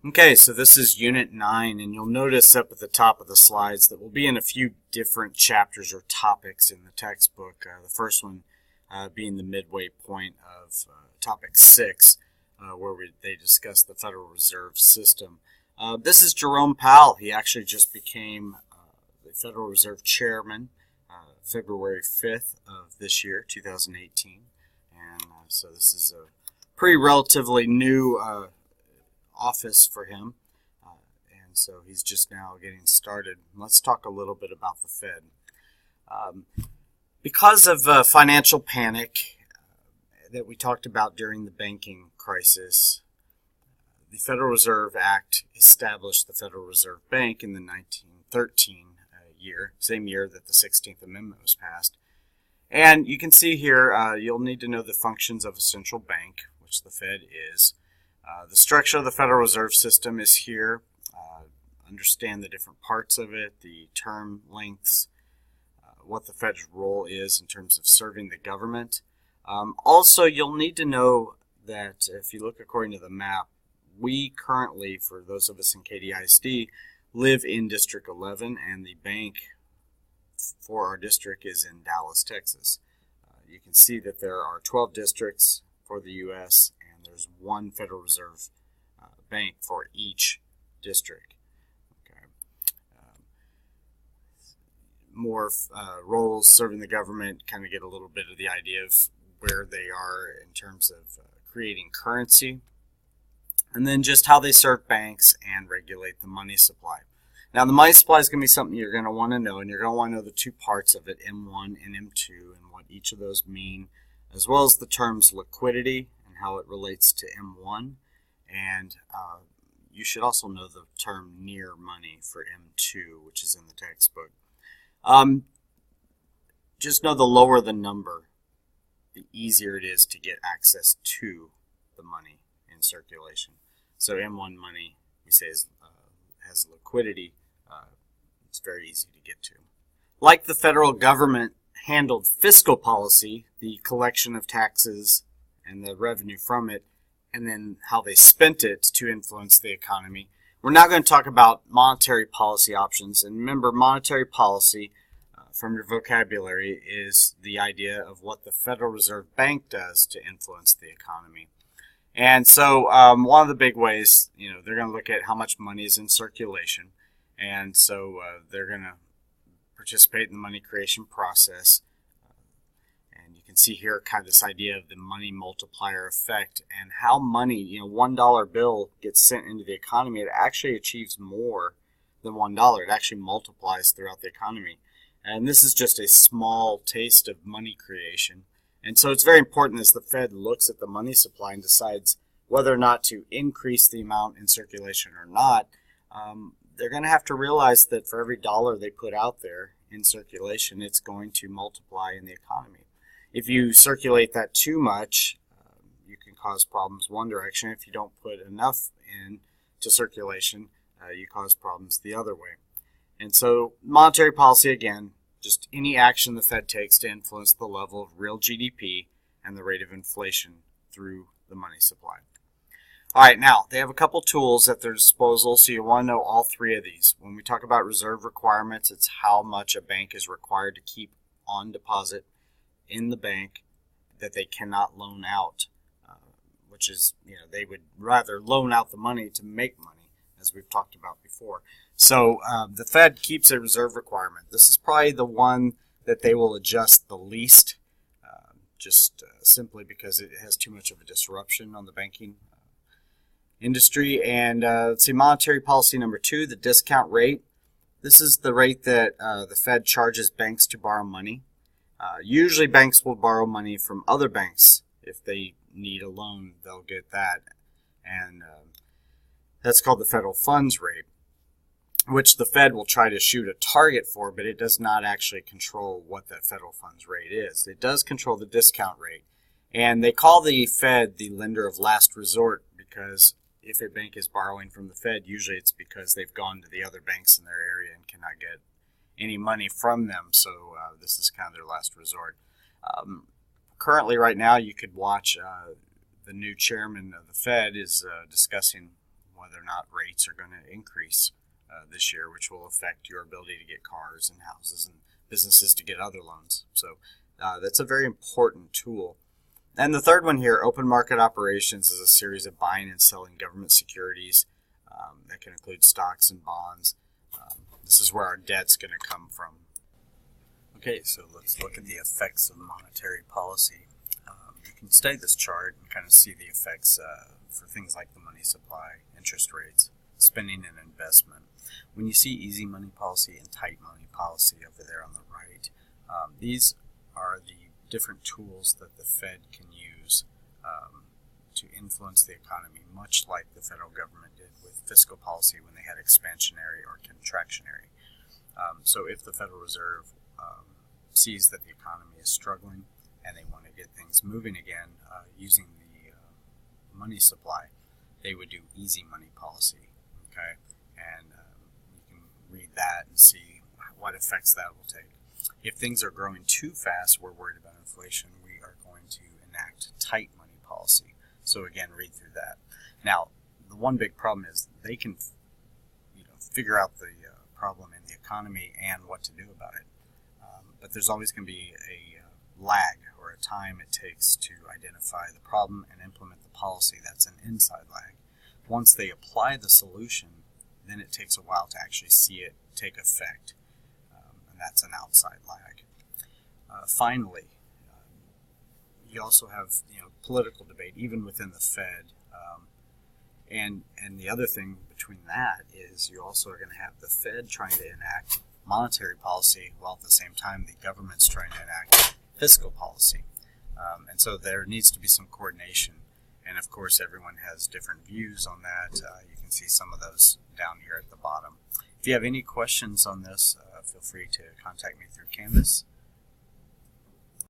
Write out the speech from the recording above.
Okay, so this is Unit 9, and you'll notice up at the top of the slides that we'll be in a few different chapters or topics in the textbook. The first one being the midway point of Topic 6, where they discuss the Federal Reserve System. This is Jerome Powell. He actually just became the Federal Reserve Chairman February 5th of this year, 2018. And so this is a pretty relatively new office for him, and so he's just now getting started. Let's talk a little bit about the Fed. Because of financial panic that we talked about during the banking crisis, the Federal Reserve Act established the Federal Reserve Bank in the 1913 year, same year that the 16th Amendment was passed. And you can see here, you'll need to know the functions of a central bank, which the Fed is. The structure of the Federal Reserve System is here. Understand the different parts of it, the term lengths, what the Fed's role is in terms of serving the government. Also, you'll need to know that if you look according to the map, we currently, for those of us in KDISD, live in District 11, and the bank for our district is in Dallas, Texas. You can see that there are 12 districts for the U.S., and there's one Federal Reserve bank for each district. Okay. More roles serving the government, kind of get a little bit of the idea of where they are in terms of creating currency, and then just how they serve banks and regulate the money supply. Now, the money supply is going to be something you're going to want to know, and you're going to want to know the two parts of it, M1 and M2, and what each of those mean, as well as the terms liquidity and how it relates to M1. And you should also know the term near money for M2, which is in the textbook. Just know the lower the number, the easier it is to get access to the money in circulation. So M1 money, we say, has liquidity. It's very easy to get to. Like the federal government handled fiscal policy, the collection of taxes and the revenue from it, and then how they spent it to influence the economy, we're now going to talk about monetary policy options. And remember, monetary policy, from your vocabulary, is the idea of what the Federal Reserve Bank does to influence the economy. And so one of the big ways, they're going to look at how much money is in circulation. And so they're going to participate in the money creation process. And you can see here kind of this idea of the money multiplier effect and how money, $1 bill gets sent into the economy. It actually achieves more than $1. It actually multiplies throughout the economy. And this is just a small taste of money creation. And so it's very important as the Fed looks at the money supply and decides whether or not to increase the amount in circulation or not, they're going to have to realize that for every dollar they put out there in circulation, it's going to multiply in the economy. If you circulate that too much, you can cause problems one direction. If you don't put enough into circulation, you cause problems the other way. And so monetary policy, again, just any action the Fed takes to influence the level of real GDP and the rate of inflation through the money supply. All right, now, they have a couple tools at their disposal, so you want to know all three of these. When we talk about reserve requirements, it's how much a bank is required to keep on deposit in the bank that they cannot loan out, which is, they would rather loan out the money to make money, as we've talked about before. So the Fed keeps a reserve requirement. This is probably the one that they will adjust the least, simply because it has too much of a disruption on the banking industry. And let's see, monetary policy number 2, the discount rate. This is the rate that the Fed charges banks to borrow money. Usually banks will borrow money from other banks. If they need a loan, they'll get that. And that's called the federal funds rate, which the Fed will try to shoot a target for, but it does not actually control what that federal funds rate is. It does control the discount rate. And they call the Fed the lender of last resort because if a bank is borrowing from the Fed, usually it's because they've gone to the other banks in their area and cannot get any money from them. So this is kind of their last resort. Currently, right now, you could watch the new chairman of the Fed is discussing whether or not rates are going to increase this year, which will affect your ability to get cars and houses and businesses to get other loans. So that's a very important tool. And the third one here, open market operations, is a series of buying and selling government securities that can include stocks and bonds. This is where our debt's going to come from. Okay, so let's look at the effects of monetary policy. You can study this chart and kind of see the effects for things like the money supply, interest rates, spending and investment. When you see easy money policy and tight money policy over there on the right, these are the different tools that the Fed can use to influence the economy, much like the federal government did with fiscal policy when they had expansionary or contractionary. So if the Federal Reserve sees that the economy is struggling and they want to get things moving again using the money supply, they would do easy money policy. Okay, and you can read that and see what effects that will take. If things are growing too fast, we're worried about inflation, we are going to enact tight money policy. So again, read through that. Now, the one big problem is they can figure out the problem in the economy and what to do about it. But there's always going to be a lag or a time it takes to identify the problem and implement the policy. That's an inside lag. Once they apply the solution, then it takes a while to actually see it take effect. And that's an outside lag. Finally, you also have political debate even within the Fed. And the other thing between that is you also are going to have the Fed trying to enact monetary policy while at the same time the government's trying to enact fiscal policy. And so there needs to be some coordination. And of course, everyone has different views on that. You can see some of those down here at the bottom. If you have any questions on this, feel free to contact me through Canvas.